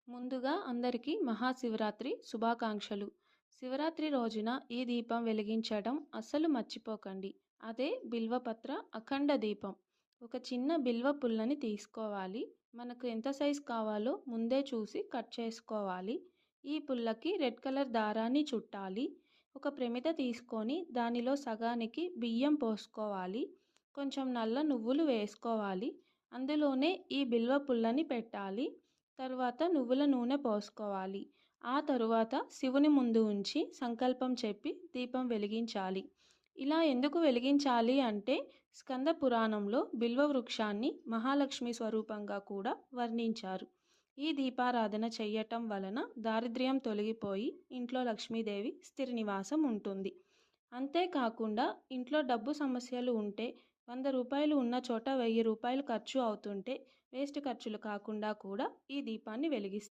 ముందుగా అందరికీ మహాశివరాత్రి శుభాకాంక్షలు. శివరాత్రి రోజున ఈ దీపం వెలిగించడం అస్సలు మర్చిపోకండి. అదే బిల్వపత్ర అఖండ దీపం. ఒక చిన్న బిల్వ పుల్లని తీసుకోవాలి. మనకు ఎంత సైజు కావాలో ముందే చూసి కట్ చేసుకోవాలి. ఈ పుల్లకి రెడ్ కలర్ దారాన్ని చుట్టాలి. ఒక ప్రమిద తీసుకొని దానిలో సగానికి బియ్యం పోసుకోవాలి. కొంచెం నల్ల నువ్వులు వేసుకోవాలి. అందులోనే ఈ బిల్వ పుల్లని పెట్టాలి. తరువాత నువ్వుల నూనె పోసుకోవాలి. ఆ తరువాత శివుని ముందు ఉంచి సంకల్పం చెప్పి దీపం వెలిగించాలి. ఇలా ఎందుకు వెలిగించాలి అంటే స్కంద పురాణంలో బిల్వ వృక్షాన్ని మహాలక్ష్మి స్వరూపంగా కూడా వర్ణించారు. ఈ దీపారాధన చెయ్యటం వలన దారిద్ర్యం తొలగిపోయి ఇంట్లో లక్ష్మీదేవి స్థిర నివాసం ఉంటుంది. అంతేకాకుండా ఇంట్లో డబ్బు సమస్యలు ఉంటే 100 రూపాయలు ఉన్న చోట 1000 రూపాయలు ఖర్చు అవుతుంటే వేస్ట్ ఖర్చులు కాకుండా కూడా ఈ దీపాన్ని వెలిగిస్తారు.